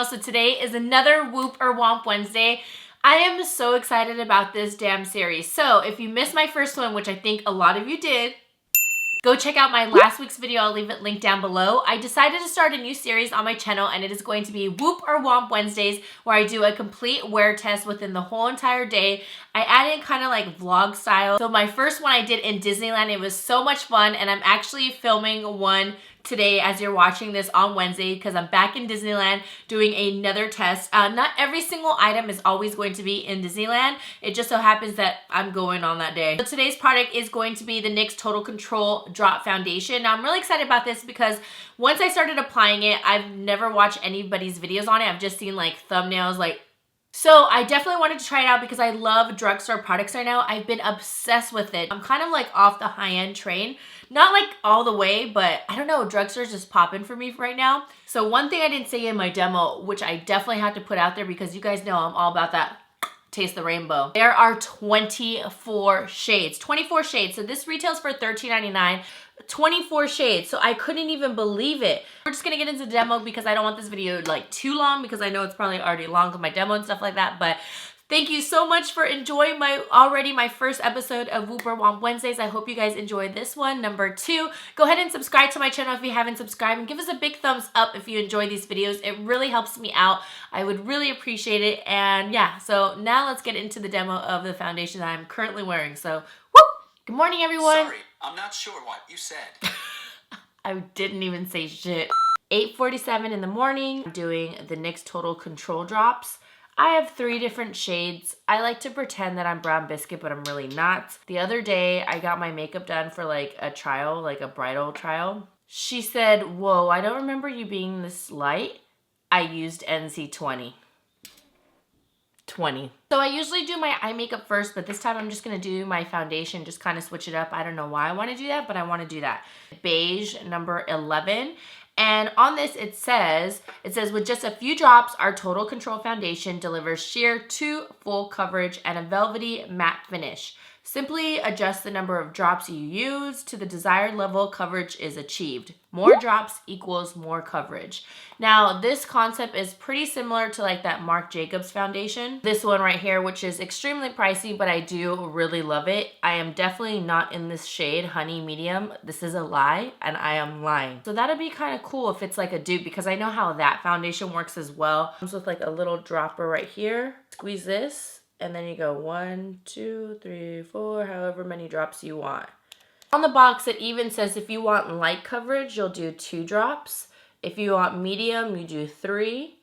So today is another Whoop or Womp Wednesday. I am so excited about this damn series. So if you missed my first one, which I think a lot of you did, go check out my last week's video. I'll leave it linked down below. I decided to start a new series on my channel, and it is going to be Whoop or Womp Wednesdays, where I do a complete wear test within the whole entire day. I add in kind of like vlog style. So my first one I did in Disneyland. It was so much fun, and I'm actually filming one today as you're watching this on Wednesday because I'm back in Disneyland doing another test. Not every single item is always going to be in Disneyland. It just so happens that I'm going on that day. So today's product is going to be the NYX Total Control Drop Foundation. Now I'm really excited about this because once I started applying it, I've never watched anybody's videos on it. I've just seen like thumbnails So I definitely wanted to try it out because I love drugstore products right now. I've been obsessed with it. I'm kind of like off the high-end train. Not like all the way, but I don't know, drugstore's just popping for me right now. So one thing I didn't say in my demo, which I definitely had to put out there because you guys know I'm all about that taste the rainbow. There are 24 shades. 24 shades. So this retails for $13.99. 24 shades. So I couldn't even believe it. We're just gonna get into the demo because I don't want this video like too long because I know it's probably already long with my demo and stuff like that. But thank you so much for enjoying my first episode of Whoop or Womp Wednesdays. I hope you guys enjoyed this one. Number 2, go ahead and subscribe to my channel if you haven't subscribed, and give us a big thumbs up if you enjoy these videos. It really helps me out. I would really appreciate it. And yeah, so now let's get into the demo of the foundation that I'm currently wearing. So whoop! Good morning, everyone. Sorry, I'm not sure what you said. I didn't even say shit. 8:47 in the morning. I'm doing the NYX Total Control drops. I have 3 different shades. I like to pretend that I'm brown biscuit, but I'm really not. The other day, I got my makeup done for like a trial, like a bridal trial. She said, whoa, I don't remember you being this light. I used NC20. 20. So I usually do my eye makeup first, but this time I'm just gonna do my foundation, just kind of switch it up. I don't know why I wanna do that, but I wanna do that. Beige, number 11. And on this, it says, with just a few drops, our Total Control Foundation delivers sheer to full coverage and a velvety matte finish. Simply adjust the number of drops you use to the desired level, coverage is achieved. More drops equals more coverage. Now, this concept is pretty similar to like that Marc Jacobs foundation. This one right here, which is extremely pricey, but I do really love it. I am definitely not in this shade, Honey Medium. This is a lie, and I am lying. So that'd be kind of cool if it's like a dupe, because I know how that foundation works as well. It comes with like a little dropper right here. Squeeze this. And then you go 1, 2, 3, 4, however many drops you want. On the box, it even says if you want light coverage, you'll do 2 drops. If you want medium, you do 3.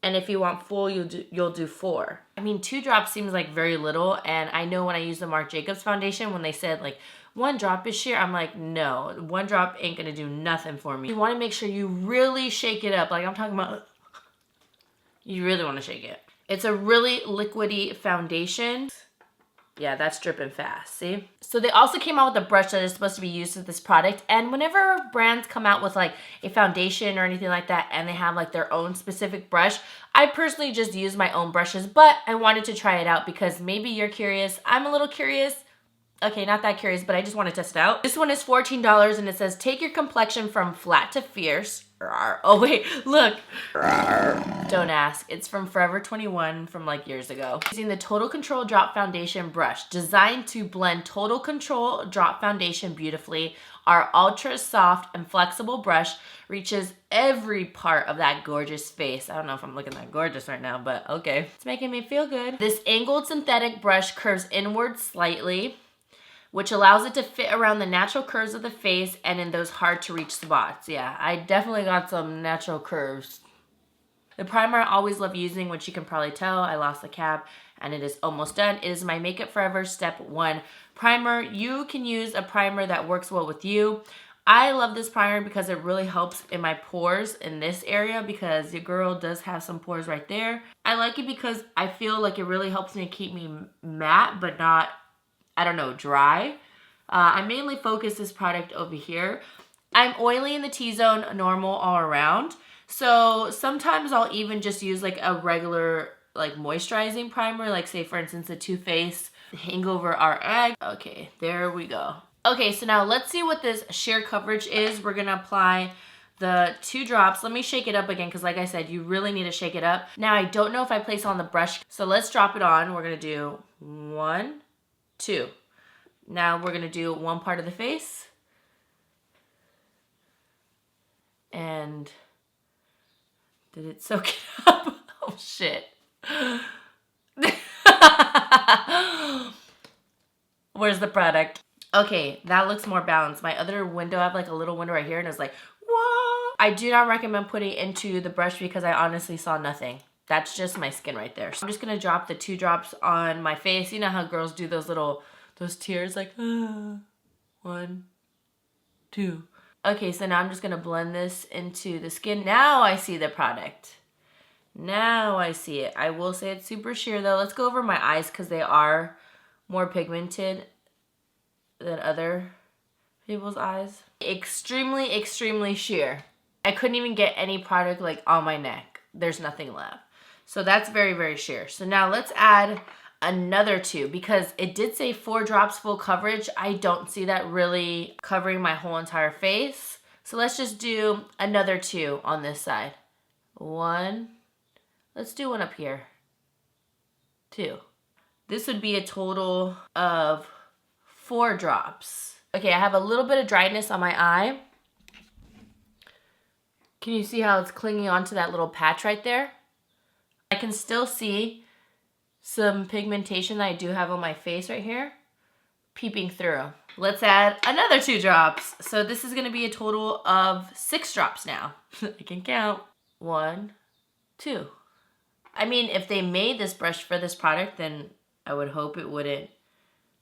And if you want full, you'll do 4. I mean, 2 drops seems like very little. And I know when I use the Marc Jacobs foundation, when they said like 1 drop is sheer, I'm like, no, 1 drop ain't gonna do nothing for me. You wanna make sure you really shake it up. Like I'm talking about, you really wanna shake it. It's a really liquidy foundation. Yeah, that's dripping fast, see? So they also came out with a brush that is supposed to be used with this product. And whenever brands come out with like a foundation or anything like that, and they have like their own specific brush, I personally just use my own brushes, but I wanted to try it out because maybe you're curious. I'm a little curious. Okay, not that curious, but I just want to test it out. This one is $14 and it says, take your complexion from flat to fierce. Oh wait, look. Don't ask. It's from Forever 21 from like years ago. Using the Total Control Drop Foundation brush, designed to blend Total Control Drop Foundation beautifully, our ultra soft and flexible brush reaches every part of that gorgeous face. I don't know if I'm looking that gorgeous right now, but okay. It's making me feel good. This angled synthetic brush curves inward slightly, which allows it to fit around the natural curves of the face and in those hard to reach spots. Yeah, I definitely got some natural curves. The primer I always love using, which you can probably tell, I lost the cap and it is almost done. It is my Makeup Forever Step 1 primer. You can use a primer that works well with you. I love this primer because it really helps in my pores in this area because your girl does have some pores right there. I like it because I feel like it really helps me keep me matte but not, I don't know, dry. I mainly focus this product over here. I'm oily in the T-zone, normal all around. So sometimes I'll even just use like a regular like moisturizing primer, like say for instance the Too Faced Hangover RX. Okay, there we go. Okay, so now let's see what this sheer coverage is. We're gonna apply the 2 drops. Let me shake it up again because like I said, you really need to shake it up. Now, I don't know if I place on the brush, so let's drop it on. We're going to do 1, 2. Now we're going to do one part of the face. And did it soak it up? Oh, shit. Where's the product? Okay, that looks more balanced. My other window, I have like a little window right here and it's like, whoa. I do not recommend putting it into the brush because I honestly saw nothing. That's just my skin right there. So I'm just gonna drop the 2 drops on my face. You know how girls do those tears like, 1, 2. Okay, so now I'm just gonna blend this into the skin. Now I see the product. Now I see it. I will say it's super sheer though. Let's go over my eyes because they are more pigmented than other people's eyes. Extremely, extremely sheer. I couldn't even get any product like on my neck. There's nothing left. So that's very, very sheer. So now let's add another 2 because it did say 4 drops full coverage. I don't see that really covering my whole entire face. So let's just do another 2 on this side. 1. Let's do 1 up here. 2. This would be a total of 4 drops. Okay, I have a little bit of dryness on my eye. Can you see how it's clinging onto that little patch right there? I can still see some pigmentation that I do have on my face right here peeping through. Let's add another 2 drops. So this is gonna be a total of 6 drops now. I can count. 1, 2. I mean, if they made this brush for this product, then I would hope it wouldn't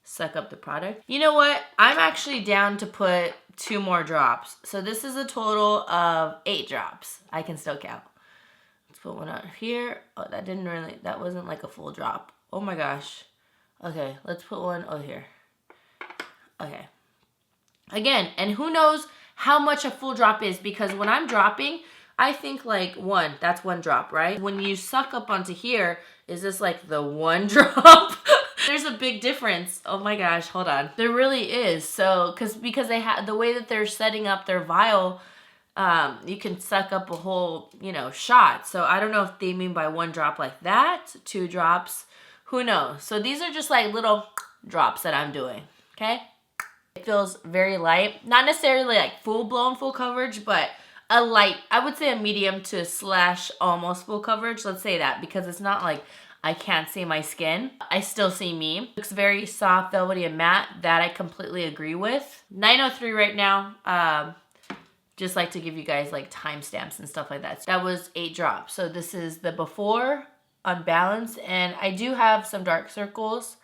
suck up the product. You know what? I'm actually down to put 2 more drops. So this is a total of 8 drops. I can still count. Let's put 1 out here. Oh, that wasn't like a full drop. Oh my gosh. Okay, let's put 1 over here. Okay. Again, and who knows how much a full drop is because when I'm dropping, I think like 1, that's 1 drop, right? When you suck up onto here, is this like the 1 drop? There's a big difference. Oh my gosh, hold on. There really is. So, because they have the way that they're setting up their vial, you can suck up a whole, shot. So I don't know if they mean by 1 drop like that, 2 drops, who knows? So these are just like little drops that I'm doing, okay? It feels very light. Not necessarily like full-blown full coverage, but a light, I would say a medium to / almost full coverage. Let's say that because it's not like I can't see my skin. I still see me. Looks very soft, velvety, and matte. That I completely agree with. 9:03 right now. Just like to give you guys like timestamps and stuff like that. That was 8 drops. So this is the before on balance. And I do have some dark circles.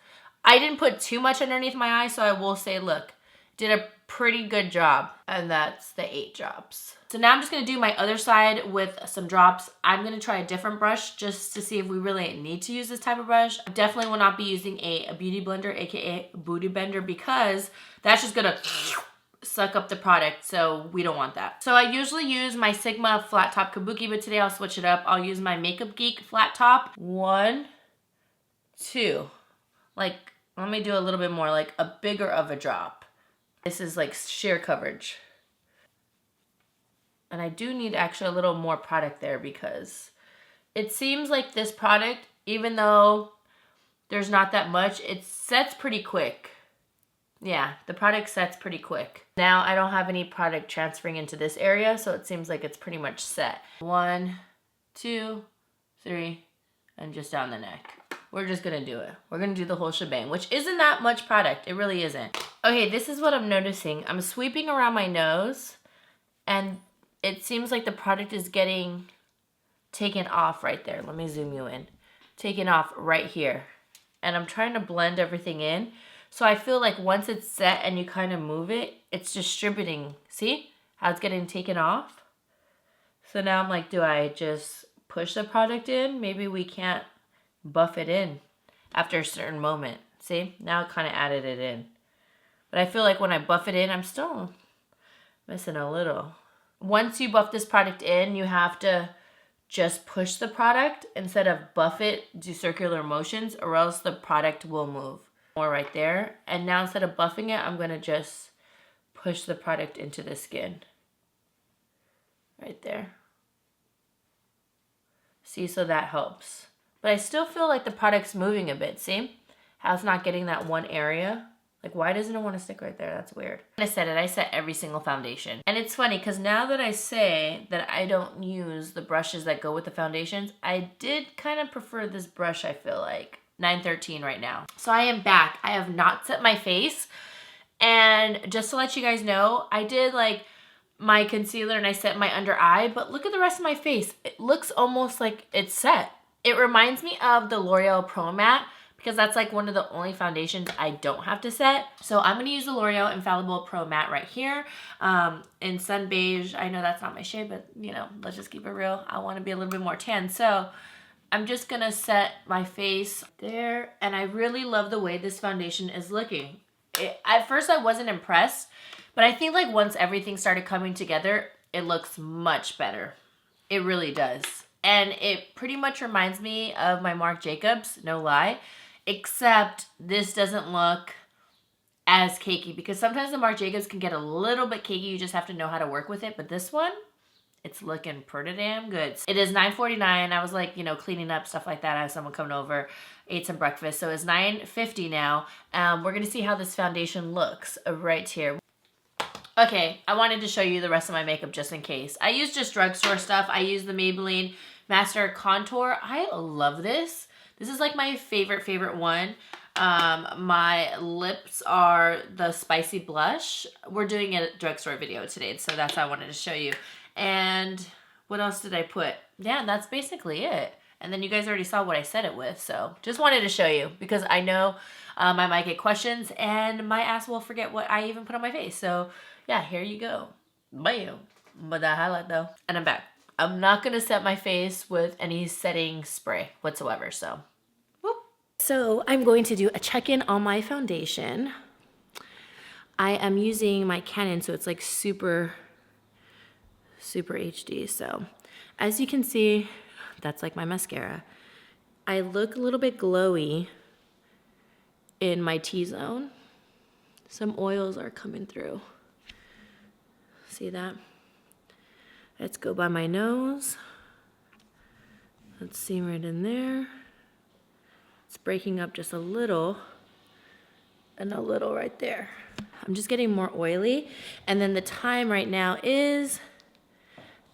I didn't put too much underneath my eye. So I will say, look, did a pretty good job. And that's the 8 drops. So now I'm just going to do my other side with some drops. I'm going to try a different brush just to see if we really need to use this type of brush. I definitely will not be using a beauty blender, aka booty bender, because that's just going to suck up the product, so we don't want that. So I usually use my Sigma flat top kabuki, but today I'll switch it up. I'll use my Makeup Geek flat top. 1, 2. Like, let me do a little bit more, like a bigger of a drop. This is like sheer coverage. And I do need actually a little more product there because it seems like this product, even though there's not that much, it sets pretty quick. Yeah, the product sets pretty quick. Now I don't have any product transferring into this area, so it seems like it's pretty much set. 1, 2, 3, and just down the neck. We're just gonna do it. We're gonna do the whole shebang, which isn't that much product. It really isn't. Okay, this is what I'm noticing. I'm sweeping around my nose, and it seems like the product is getting taken off right there. Let me zoom you in. Taken off right here. And I'm trying to blend everything in. So I feel like once it's set and you kind of move it, it's distributing. See how it's getting taken off? So now I'm like, do I just push the product in? Maybe we can't buff it in after a certain moment. See, now it kind of added it in. But I feel like when I buff it in, I'm still missing a little. Once you buff this product in, you have to just push the product instead of buff it, do circular motions, or else the product will move. More right there. And now instead of buffing it, I'm going to just push the product into the skin. right there. See, so that helps. But I still feel like the product's moving a bit. See how it's not getting that one area? Like, why doesn't it want to stick right there? That's weird. I said it, I set every single foundation. And it's funny because now that I say that I don't use the brushes that go with the foundations, I did kind of prefer this brush, I feel like. 913 right now. So I am back. I have not set my face. And just to let you guys know, I did like my concealer and I set my under eye, but look at the rest of my face. It looks almost like it's set. It reminds me of the L'Oreal Pro Matte because that's like one of the only foundations I don't have to set. So I'm gonna use the L'Oreal Infallible Pro Matte right here in Sun Beige. I know that's not my shade, but you know, let's just keep it real. I wanna be a little bit more tan. So I'm just gonna set my face there, and I really love the way this foundation is looking. At first I wasn't impressed, but I think like once everything started coming together, it looks much better. It really does. And it pretty much reminds me of my Marc Jacobs, no lie, except this doesn't look as cakey because sometimes the Marc Jacobs can get a little bit cakey. You just have to know how to work with it. But this one, it's looking pretty damn good. It is $9.49. I was like, you know, cleaning up, stuff like that. I have someone coming over, ate some breakfast. So it's $9.50 now. We're going to see how this foundation looks right here. Okay, I wanted to show you the rest of my makeup just in case. I use just drugstore stuff. I use the Maybelline Master Contour. I love this. This is like my favorite one. My lips are the Spicy Blush. We're doing a drugstore video today, so that's what I wanted to show you. And what else did I put? Yeah, that's basically it. And then you guys already saw what I said it with, so just wanted to show you because I know I might get questions and my ass will forget what I even put on my face. So yeah, here you go. Bam. But that highlight though. And I'm back. I'm not gonna set my face with any setting spray whatsoever, so. Whoop. So I'm going to do a check-in on my foundation. I am using my Canon, so it's like super HD. So as you can see, that's like my mascara. I look a little bit glowy in my T-zone. Some oils are coming through. See that? Let's go by my nose. Let's see right in there. It's breaking up just a little and a little right there. I'm just getting more oily. And then the time right now is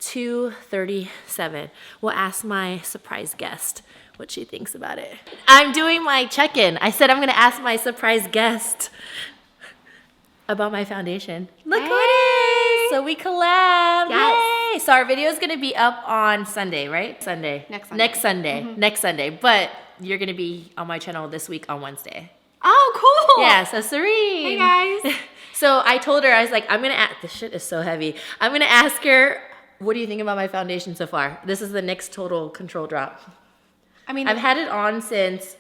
2:37. We'll ask my surprise guest what she thinks about it. I'm doing my check-in. I said I'm gonna ask my surprise guest about my foundation. Look who it is! So we collab. Yes. Yay! So our video is gonna be up on Sunday, right? Sunday. Next Sunday. Next Sunday. Mm-hmm. Next Sunday. But you're gonna be on my channel this week on Wednesday. Oh, cool! Yeah, so Serene. Hey guys. So I told her, I was like, I'm gonna ask, this shit is so heavy. I'm gonna ask her, what do you think about my foundation so far? This is the NYX Total Control Drop. I mean, I've had it on since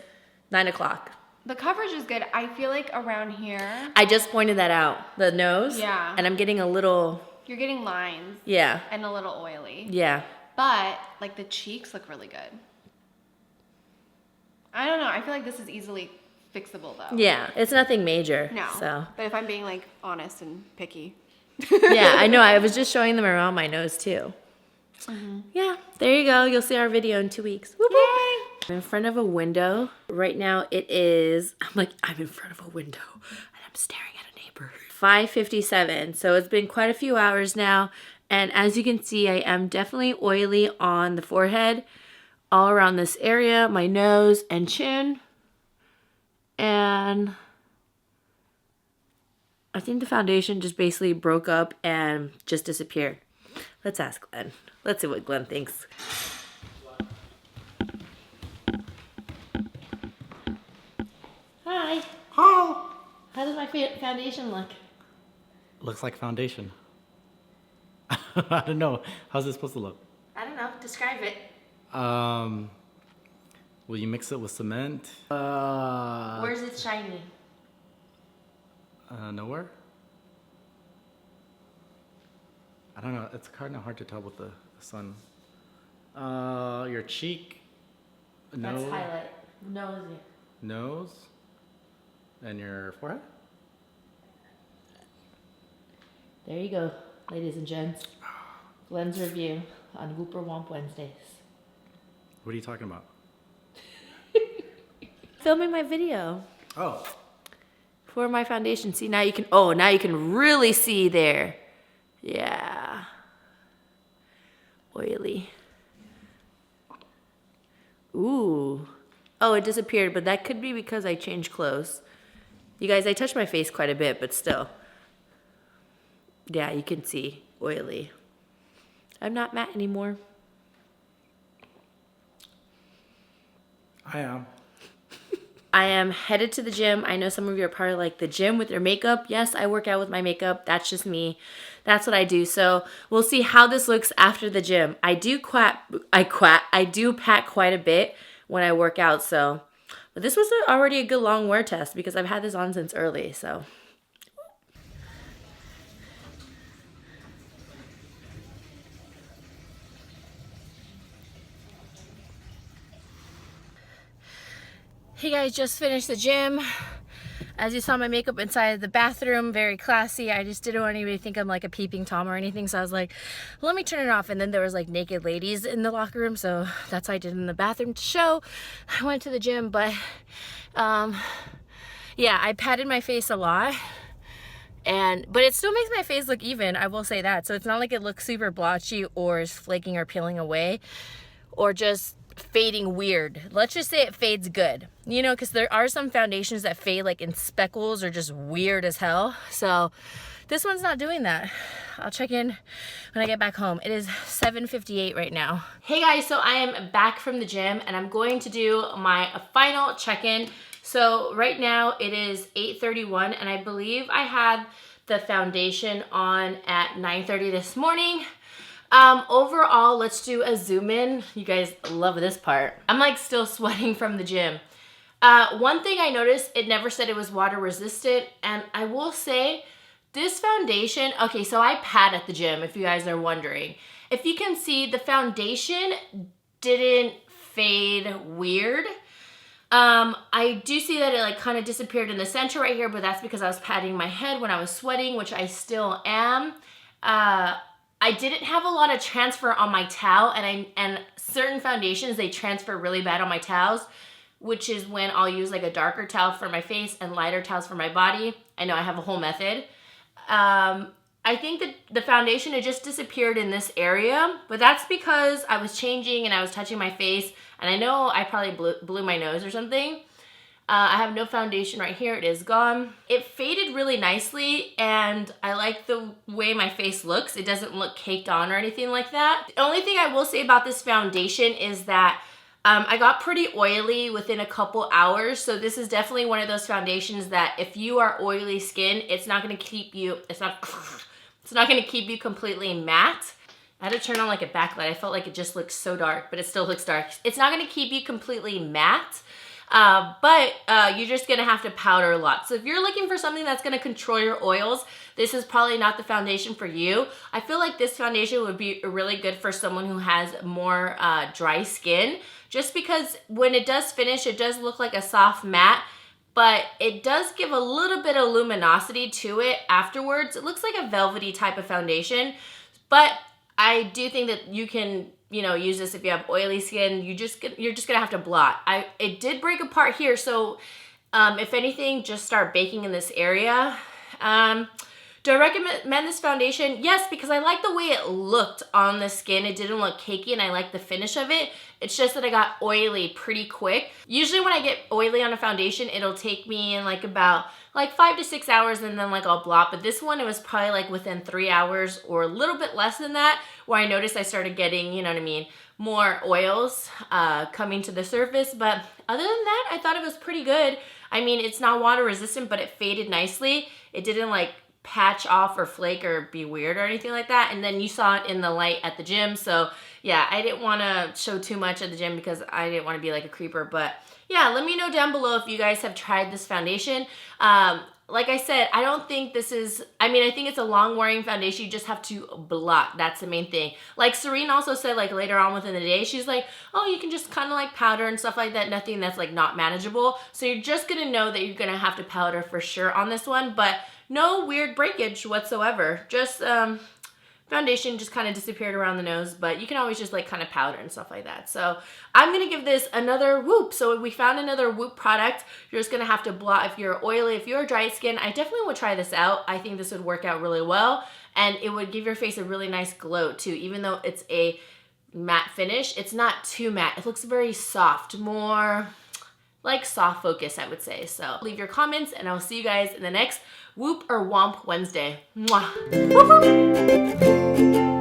9 o'clock. The coverage is good. I feel like around here. I just pointed that out, the nose. Yeah. And I'm getting a little. You're getting lines. Yeah. And a little oily. Yeah. But like the cheeks look really good. I don't know. I feel like this is easily fixable though. Yeah. It's nothing major. No. So. But if I'm being like honest and picky. Yeah, I know. I was just showing them around my nose too. Mm-hmm. Yeah, there you go. You'll see our video in 2 weeks. Whoop, whoop. I'm in front of a window. Right now it is, I'm in front of a window and I'm staring at a neighbor. 5:57, so it's been quite a few hours now. And as you can see, I am definitely oily on the forehead, all around this area, my nose and chin. And I think the foundation just basically broke up and just disappeared. Let's ask Glenn. Let's see what Glenn thinks. Hi. Hi. How does my foundation look? Looks like foundation. I don't know. How's it supposed to look? I don't know. Describe it. Will you mix it with cement? Where's it shiny? Nowhere. I don't know. It's kind of hard to tell with the sun. Your cheek. That's highlight. Nose. And your forehead. There you go, ladies and gents. lens review on Whoop or Womp Wednesdays. What are you talking about? Filming my video Oh. for my foundation. See, now you can, oh, now you can really see there. Yeah. Oily. Ooh. Oh, it disappeared, but that could be because I changed clothes. You guys, I touched my face quite a bit, but still. Yeah, you can see. Oily. I'm not matte anymore. I am. I am headed to the gym. I know some of you are probably like, the gym with your makeup. Yes, I work out with my makeup. That's just me. That's what I do. So we'll see how this looks after the gym. I do pack quite a bit when I work out. So, but this was already a good long wear test because I've had this on since early. So. Hey guys, just finished the gym. As you saw, my makeup inside the bathroom, very classy. I just didn't want anybody to think I'm like a peeping Tom or anything, so I was like, let me turn it off. And then there was like naked ladies in the locker room, so that's what I did in the bathroom to show. I went to the gym, but yeah, I patted my face a lot. But it still makes my face look even, I will say that. So it's not like it looks super blotchy or is flaking or peeling away or just fading weird. Let's just say it fades good, you know, because there are some foundations that fade like in speckles or just weird as hell. So this one's not doing that. I'll check in when I get back home. It is 7:58 right now. Hey guys, so I am back from the gym and I'm going to do my final check-in. So right now it is 8:31 and I believe I had the foundation on at 9:30 this morning. Overall, let's do a zoom in. You guys love this part. I'm like still sweating from the gym. One thing I noticed, it never said it was water resistant. And I will say this foundation, okay, so I pat at the gym if you guys are wondering. If you can see, the foundation didn't fade weird. I do see that it like kind of disappeared in the center right here, but that's because I was patting my head when I was sweating, which I still am. I didn't have a lot of transfer on my towel, and certain foundations, they transfer really bad on my towels, which is when I'll use like a darker towel for my face and lighter towels for my body. I know I have a whole method. I think that the foundation, it just disappeared in this area, but that's because I was changing and I was touching my face, and I know I probably blew my nose or something. I have no foundation right here. It is gone. It faded really nicely, and I like the way my face looks. It doesn't look caked on or anything like that. The only thing I will say about this foundation is that I got pretty oily within a couple hours, so this is definitely one of those foundations that if you are oily skin, it's not going to keep you, it's not going to keep you completely matte. I had to turn on like a backlight. I felt like it just looked so dark, but it still looks dark. It's not going to keep you completely matte. But you're just gonna have to powder a lot. So if you're looking for something that's gonna control your oils, this is probably not the foundation for you. I feel like this foundation would be really good for someone who has more dry skin, just because when it does finish, it does look like a soft matte, but it does give a little bit of luminosity to it afterwards. It looks like a velvety type of foundation, but I do think that you can, you know, use this if you have oily skin. You're just gonna have to blot. It did break apart here, so if anything, just start baking in this area. Do I recommend this foundation? Yes, because I like the way it looked on the skin. It didn't look cakey, and I like the finish of it. It's just that I got oily pretty quick. Usually when I get oily on a foundation, it'll take me in like about 5 to 6 hours, and then like I'll blot. But this one, it was probably like within 3 hours or a little bit less than that, where I noticed I started getting, you know what I mean, more oils coming to the surface. But other than that, I thought it was pretty good. I mean, it's not water resistant, but it faded nicely. It didn't like patch off or flake or be weird or anything like that. And then you saw it in the light at the gym. So yeah, I didn't want to show too much at the gym because I didn't want to be like a creeper. But yeah, let me know down below if you guys have tried this foundation. Like I said, I don't think this is, I mean, I think it's a long wearing foundation. You just have to blot. That's the main thing. Like Serene also said, like later on within the day, she's like, oh, you can just kind of like powder and stuff like that. Nothing that's like not manageable. So you're just going to know that you're going to have to powder for sure on this one, but no weird breakage whatsoever. Just the foundation just kind of disappeared around the nose, but you can always just like kind of powder and stuff like that. So I'm gonna give this another Whoop. So we found another Whoop product. You're just gonna have to blot if you're oily, if you're dry skin. I definitely would try this out. I think this would work out really well, and it would give your face a really nice glow too. Even though it's a matte finish, it's not too matte. It looks very soft, more like soft focus, I would say. So leave your comments, and I'll see you guys in the next Whoop or Womp Wednesday. Mwah. Whoop, whoop.